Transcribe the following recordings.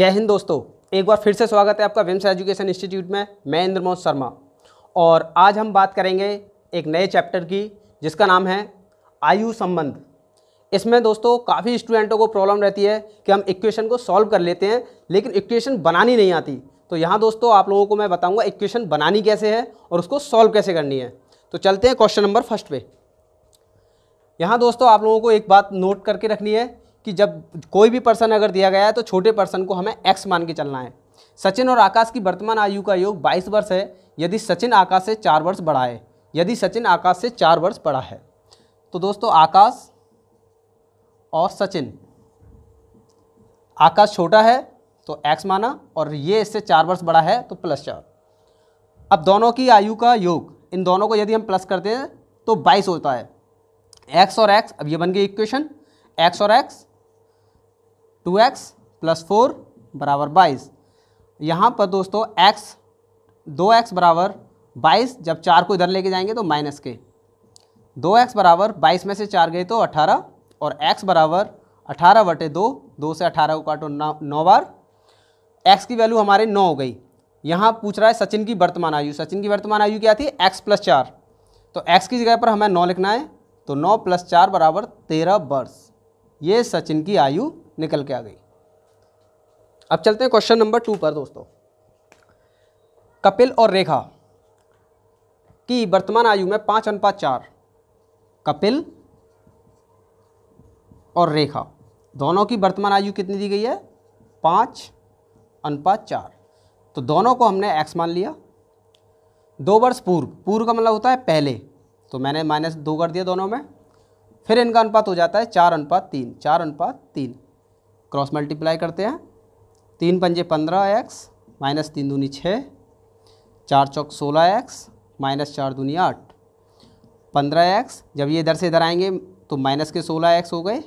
जय हिंद दोस्तों, एक बार फिर से स्वागत है आपका विम्स एजुकेशन इंस्टीट्यूट में। मैं इंद्रमोहन शर्मा और आज हम बात करेंगे एक नए चैप्टर की जिसका नाम है आयु संबंध। इसमें दोस्तों काफ़ी स्टूडेंटों को प्रॉब्लम रहती है कि हम इक्वेशन को सॉल्व कर लेते हैं लेकिन इक्वेशन बनानी नहीं आती। तो यहाँ दोस्तों आप लोगों को मैं बताऊँगा इक्वेशन बनानी कैसे है और उसको सॉल्व कैसे करनी है। तो चलते हैं क्वेश्चन नंबर फर्स्ट पे। यहाँ दोस्तों आप लोगों को एक बात नोट करके रखनी है कि जब कोई भी पर्सन अगर दिया गया है तो छोटे पर्सन को हमें x मान के चलना है। सचिन और आकाश की वर्तमान आयु का योग 22 वर्ष है यदि सचिन आकाश से 4 वर्ष बड़ा है। तो दोस्तों आकाश और सचिन, आकाश छोटा है तो x माना और ये इससे 4 वर्ष बड़ा है तो +4। अब दोनों की आयु का योग, इन दोनों को यदि हम प्लस करते हैं तो 22 होता है। x और x, अब ये बन गई इक्वेशन, x और x 2x + 4 बराबर 22। यहाँ पर दोस्तों x 2x बराबर 22, जब 4 को इधर लेके जाएंगे तो माइनस के 2x बराबर 22 में से 4 गए तो 18 और x बराबर 18/2, 2 से 18 को काटो 9 बार, x की वैल्यू हमारे 9 हो गई। यहाँ पूछ रहा है सचिन की वर्तमान आयु। सचिन की वर्तमान आयु क्या थी? x + 4, तो x की जगह पर हमें 9 लिखना है तो 9 + 4 बराबर 13 वर्ष। ये सचिन की आयु निकल के आ गई। अब चलते हैं क्वेश्चन नंबर 2 पर दोस्तों। कपिल और रेखा की वर्तमान आयु में 5:4। कपिल और रेखा दोनों की वर्तमान आयु कितनी दी गई है? 5:4। तो दोनों को हमने x मान लिया। 2 वर्ष पूर्व का मतलब होता है पहले, तो मैंने -2 कर दिया दोनों में। फिर इनका अनुपात हो जाता है 4:3। 4:3 क्रॉस मल्टीप्लाई करते हैं। 3 पंजे 15x, -3 दूनी 6, 4 चौक 16x, -4 दूनी 8, 15x। जब ये इधर से इधर आएंगे तो माइनस के 16x हो गए,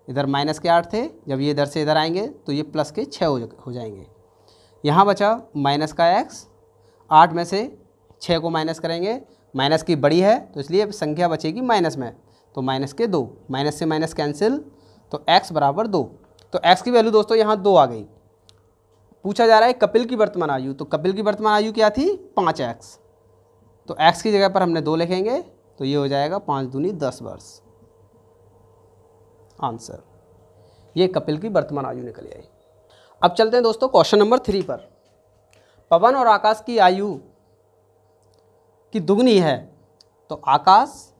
इधर माइनस के 8 थे। जब ये इधर से इधर आएंगे तो ये प्लस के 6 हो जाएंगे। यहाँ बचा माइनस का x, 8 में से 6 को माइनस करेंगे, माइनस की बड़ी है तो इसलिए संख्या बचेगी माइनस में, तो माइनस के 2, माइनस से माइनस कैंसिल, तो x बराबर 2। तो x की वैल्यू दोस्तों यहाँ 2 आ गई। पूछा जा रहा है कपिल की वर्तमान आयु, तो कपिल की वर्तमान आयु क्या थी? 5x, तो x की जगह पर हमने 2 लिखेंगे तो ये हो जाएगा 5 दूनी 10 वर्ष। आंसर, ये कपिल की वर्तमान आयु निकल आई। अब चलते हैं दोस्तों क्वेश्चन नंबर 3 पर। पवन और आकाश की आयु की दुगनी है, तो आकाश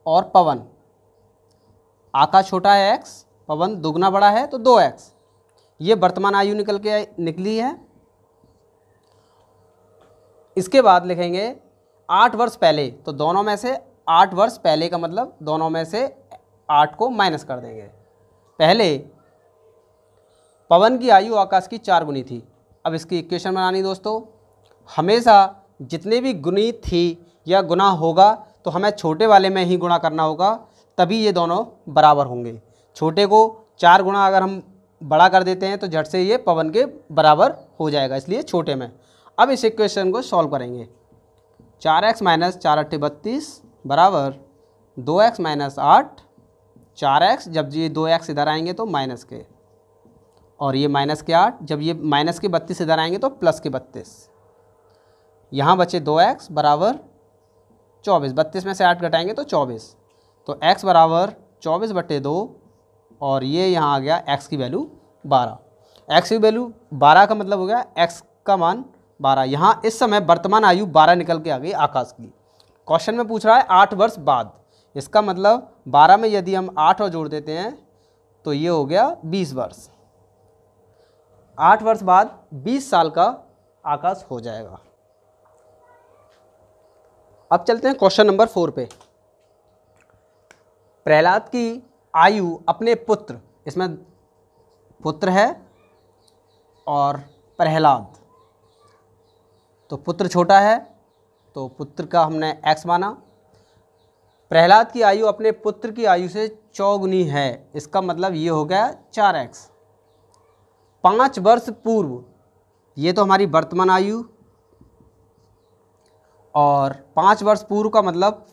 और पवन, आकाश छोटा है x, पवन दुगना बड़ा है तो 2x। ये वर्तमान आयु निकली है। इसके बाद लिखेंगे 8 वर्ष पहले, तो दोनों में से 8 वर्ष पहले का मतलब दोनों में से 8 को माइनस कर देंगे। पहले पवन की आयु आकाश की 4 गुनी थी। अब इसकी इक्वेशन बनानी दोस्तों, हमेशा जितने भी गुनी थी या गुना होगा तो हमें छोटे वाले में ही गुणा करना होगा, तभी ये दोनों बराबर होंगे। छोटे को 4 गुना अगर हम बड़ा कर देते हैं तो झट से ये पवन के बराबर हो जाएगा, इसलिए छोटे में। अब इस इक्वेशन को सॉल्व करेंगे। 4x - 4 × 32 बराबर 2x - 8, 4x, जब ये 2x इधर आएंगे तो माइनस के, और ये माइनस के 8, जब ये माइनस के 32 इधर आएंगे तो प्लस के 32। यहाँ बचे 2x बराबर 24, 32 में से 8 घटाएंगे तो 24, तो x बराबर 24/2, और ये यहाँ आ गया x की वैल्यू 12। x की वैल्यू 12 का मतलब हो गया x का मान 12। यहाँ इस समय वर्तमान आयु 12 निकल के आ गई आकाश की। क्वेश्चन में पूछ रहा है 8 वर्ष बाद, इसका मतलब 12 में यदि हम 8 और जोड़ देते हैं तो ये हो गया 20 वर्ष। 8 वर्ष बाद 20 साल का आकाश हो जाएगा। अब चलते हैं क्वेश्चन नंबर 4 पे। प्रहलाद की आयु अपने पुत्र, इसमें पुत्र है और प्रहलाद, तो पुत्र छोटा है तो पुत्र का हमने x माना। प्रहलाद की आयु अपने पुत्र की आयु से 4 गुनी है, इसका मतलब ये हो गया 4x। 5 वर्ष पूर्व, ये तो हमारी वर्तमान आयु, और 5 वर्ष पूर्व का मतलब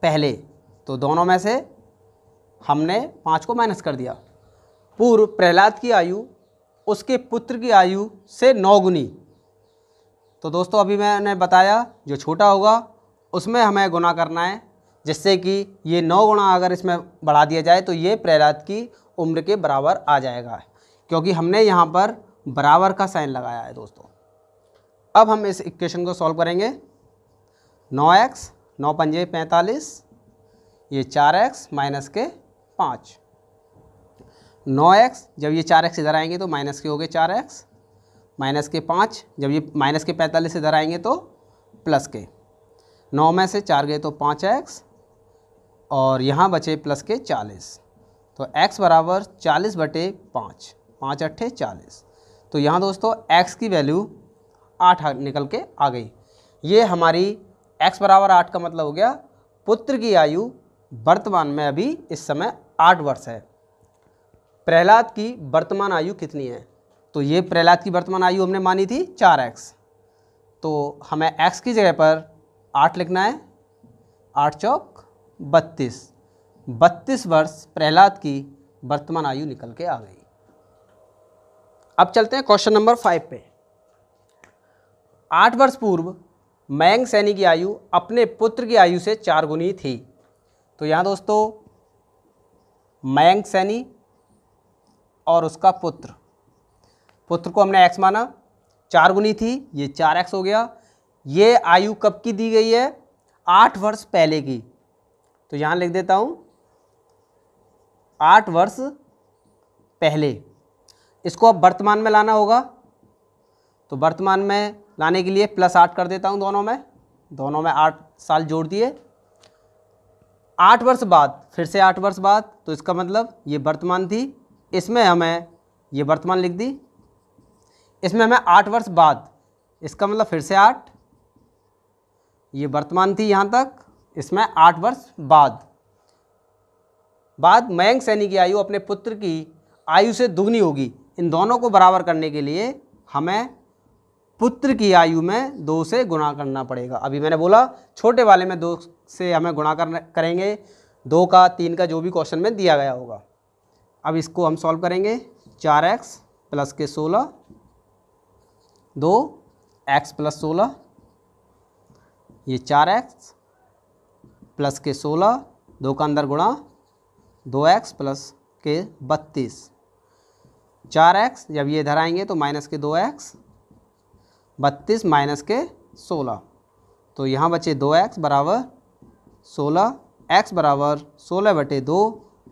पहले, तो दोनों में से हमने 5 को माइनस कर दिया। पूर्व प्रहलाद की आयु उसके पुत्र की आयु से 9 गुनी। तो दोस्तों अभी मैंने बताया जो छोटा होगा उसमें हमें गुना करना है, जिससे कि ये 9 गुना अगर इसमें बढ़ा दिया जाए तो ये प्रहलाद की उम्र के बराबर आ जाएगा, क्योंकि हमने यहाँ पर बराबर का साइन लगाया है दोस्तों। अब हम इस इक्वेशन को सॉल्व करेंगे। 9x 9 पंजे 45, ये 4x माइनस के 5। 9x जब ये 4x इधर आएंगे तो माइनस के हो गए 4x, माइनस के 5 जब ये माइनस के 45 इधर आएंगे तो प्लस के। 9 में से 4 गए तो 5x और यहाँ बचे प्लस के 40। तो x बराबर 40/5, 5 अट्ठे 40। तो यहाँ दोस्तों x की वैल्यू 8 निकल के आ गई। ये हमारी x बराबर 8 का मतलब हो गया पुत्र की आयु वर्तमान में अभी इस समय 8 वर्ष है। प्रहलाद की वर्तमान आयु कितनी है? तो ये प्रहलाद की वर्तमान आयु हमने मानी थी 4x, तो हमें x की जगह पर 8 लिखना है। 8 चौक 32, 32 वर्ष प्रहलाद की वर्तमान आयु निकल के आ गई। अब चलते हैं क्वेश्चन नंबर 5 पे। 8 वर्ष पूर्व मयंक सैनी की आयु अपने पुत्र की आयु से 4 गुनी थी। तो यहाँ दोस्तों मयंक सैनी और उसका पुत्र को हमने x माना, 4 गुनी थी, ये 4x हो गया। ये आयु कब की दी गई है? 8 वर्ष पहले की। तो यहाँ लिख देता हूँ 8 वर्ष पहले। इसको अब वर्तमान में लाना होगा, तो वर्तमान में लाने के लिए +8 कर देता हूँ दोनों में 8 साल जोड़ दिए। 8 वर्ष बाद, फिर से 8 वर्ष बाद, तो इसका मतलब ये वर्तमान थी, इसमें हमें ये वर्तमान लिख दी, इसमें हमें 8 वर्ष बाद, इसका मतलब फिर से 8, ये वर्तमान थी यहाँ तक, इसमें 8 वर्ष बाद मयंक सैनी की आयु अपने पुत्र की आयु से दुगनी होगी। इन दोनों को बराबर करने के लिए हमें पुत्र की आयु में 2 से गुणा करना पड़ेगा। अभी मैंने बोला छोटे वाले में 2 से हमें गुणा करेंगे, 2 का 3 का जो भी क्वेश्चन में दिया गया होगा। अब इसको हम सॉल्व करेंगे। 4x प्लस के 16, 2x प्लस 16, ये 4x प्लस के 16, 2 का अंदर गुणा, 2x प्लस के 32। 4x जब ये इधर आएंगे तो माइनस के 2x, 32 माइनस के 16, तो यहाँ बचे 2x बराबर 16, x बराबर 16/2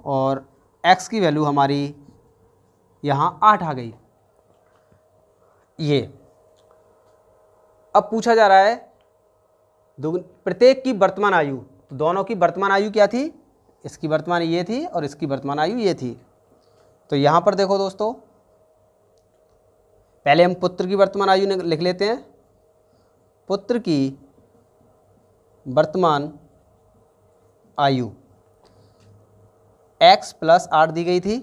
और x की वैल्यू हमारी यहाँ 8 आ गई। ये अब पूछा जा रहा है प्रत्येक की वर्तमान आयु, तो दोनों की वर्तमान आयु क्या थी? इसकी वर्तमान ये थी और इसकी वर्तमान आयु ये थी। तो यहाँ पर देखो दोस्तों, पहले हम पुत्र की वर्तमान आयु लिख लेते हैं। पुत्र की वर्तमान आयु x + 8 दी गई थी,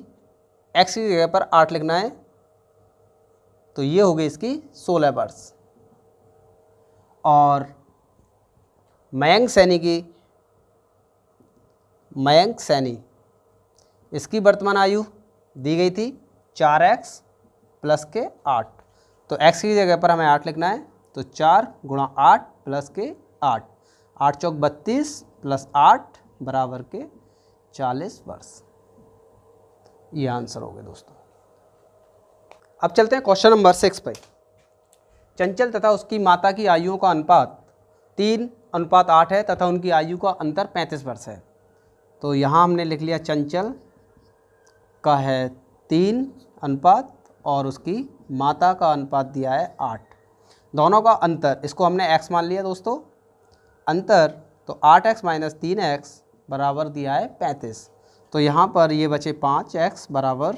x की जगह पर 8 लिखना है, तो ये हो गई इसकी 16 वर्ष। और मयंक सैनी इसकी वर्तमान आयु दी गई थी 4x प्लस के 8, तो x की जगह पर हमें 8 लिखना है, तो 4 × 8 प्लस के 8, 8 चौक 32 प्लस 8 बराबर के 40 वर्ष। ये आंसर हो गया दोस्तों। अब चलते हैं क्वेश्चन नंबर 6 पे। चंचल तथा उसकी माता की आयुओं का अनुपात 3:8 है तथा उनकी आयु का अंतर 35 वर्ष है। तो यहाँ हमने लिख लिया चंचल का है 3 अनुपात और उसकी माता का अनुपात दिया है 8। दोनों का अंतर, इसको हमने x मान लिया दोस्तों, अंतर, तो 8x - 3x बराबर दिया है 35। तो यहाँ पर ये बचे 5x बराबर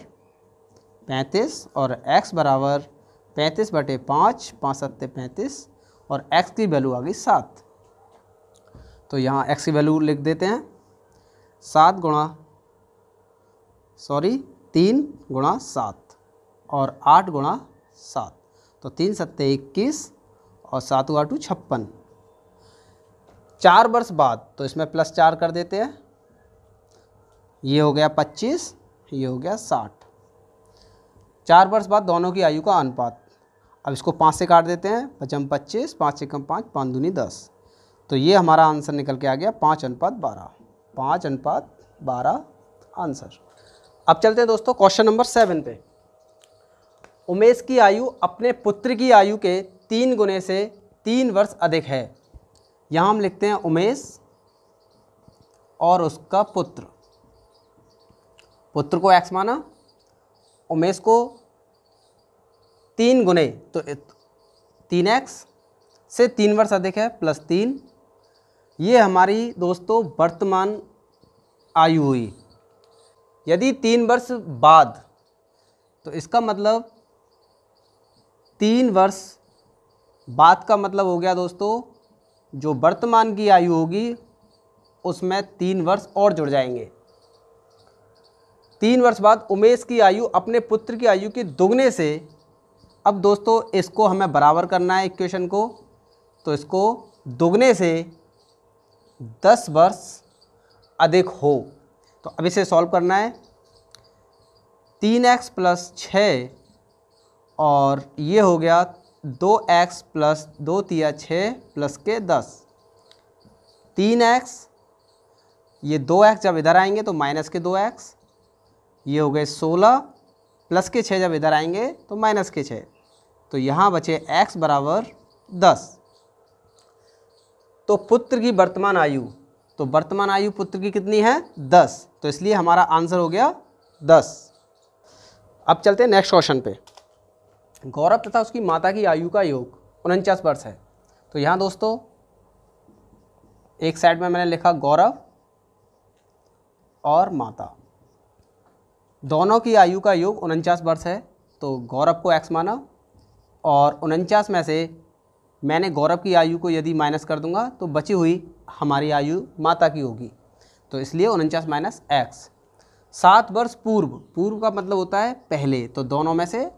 35 और x बराबर 35/5, 5 × 7 = 35 और x की वैल्यू आ गई 7। तो यहाँ x की वैल्यू लिख देते हैं 3 × 7 और 8 × 7, तो 3 × 7 = 21 और 7 × 8 = 56। 4 वर्ष बाद, तो इसमें +4 कर देते हैं, ये हो गया 25, ये हो गया 60। 4 वर्ष बाद दोनों की आयु का अनुपात। अब इसको 5 से काट देते हैं, 5 25, 5 एकम 5, 5 दूनी 10। तो ये हमारा आंसर निकल के आ गया 5:12, 5:12 आंसर। अब चलते हैं दोस्तों क्वेश्चन नंबर 7 पे। उमेश की आयु अपने पुत्र की आयु के 3 गुने से 3 वर्ष अधिक है। यहाँ हम लिखते हैं उमेश और उसका पुत्र। पुत्र को x माना, उमेश को 3 गुने तो 3x से 3 वर्ष अधिक है प्लस 3। ये हमारी दोस्तों वर्तमान आयु हुई। यदि 3 वर्ष बाद, तो इसका मतलब 3 वर्ष बाद का मतलब हो गया दोस्तों जो वर्तमान की आयु होगी उसमें 3 वर्ष और जुड़ जाएंगे। 3 वर्ष बाद उमेश की आयु अपने पुत्र की आयु के दुगने से। अब दोस्तों इसको हमें बराबर करना है इक्वेशन को, तो इसको दुगने से 10 वर्ष अधिक हो। तो अब इसे सॉल्व करना है। 3x प्लस 6 और ये हो गया 2x प्लस 2 तिया 6 प्लस के 10। 3x, ये 2x जब इधर आएंगे तो माइनस के 2x, ये हो गए 16 प्लस के 6 जब इधर आएंगे तो माइनस के 6। तो यहाँ बचे x बराबर 10। तो पुत्र की वर्तमान आयु, तो वर्तमान आयु पुत्र की कितनी है 10, तो इसलिए हमारा आंसर हो गया 10। अब चलते हैं नेक्स्ट क्वेश्चन पे। गौरव तथा उसकी माता की आयु का योग 49 वर्ष है। तो यहाँ दोस्तों एक साइड में मैंने लिखा गौरव और माता, दोनों की आयु का योग 49 वर्ष है। तो गौरव को x माना और 49 में से मैंने गौरव की आयु को यदि माइनस कर दूंगा तो बची हुई हमारी आयु माता की होगी। तो इसलिए 49 माइनस x। 7 वर्ष पूर्व, पूर्व का मतलब होता है पहले, तो दोनों में से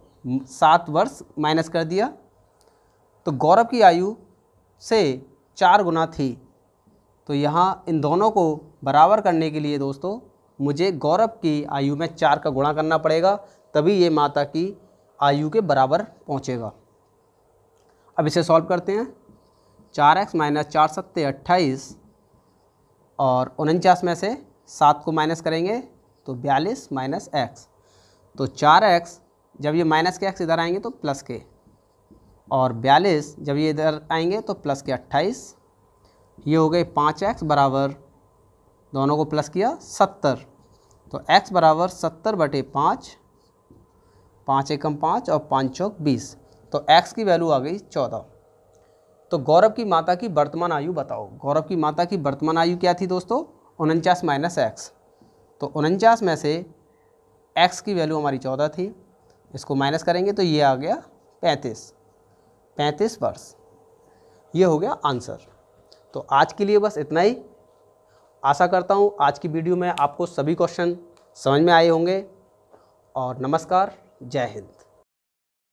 7 वर्ष माइनस कर दिया। तो गौरव की आयु से 4 गुना थी। तो यहाँ इन दोनों को बराबर करने के लिए दोस्तों मुझे गौरव की आयु में 4 का गुणा करना पड़ेगा, तभी ये माता की आयु के बराबर पहुँचेगा। अब इसे सॉल्व करते हैं। 4x माइनस 4 सत्ते 28 और 49 में से 7 को माइनस करेंगे तो 42 माइनस x। तो 4x जब ये माइनस के x इधर आएंगे तो प्लस के, और 42 जब ये इधर आएंगे तो प्लस के 28। ये हो गए 5x बराबर, दोनों को प्लस किया 70। तो x बराबर 70/5, 5 एकम 5 और 5 चौक 20। तो x की वैल्यू आ गई 14। तो गौरव की माता की वर्तमान आयु बताओ। गौरव की माता की वर्तमान आयु क्या थी दोस्तों 49 माइनस x। तो 49 में से x की वैल्यू हमारी 14 थी, इसको माइनस करेंगे तो ये आ गया 35 वर्ष। ये हो गया आंसर। तो आज के लिए बस इतना ही। आशा करता हूँ आज की वीडियो में आपको सभी क्वेश्चन समझ में आए होंगे। और नमस्कार, जय हिंद।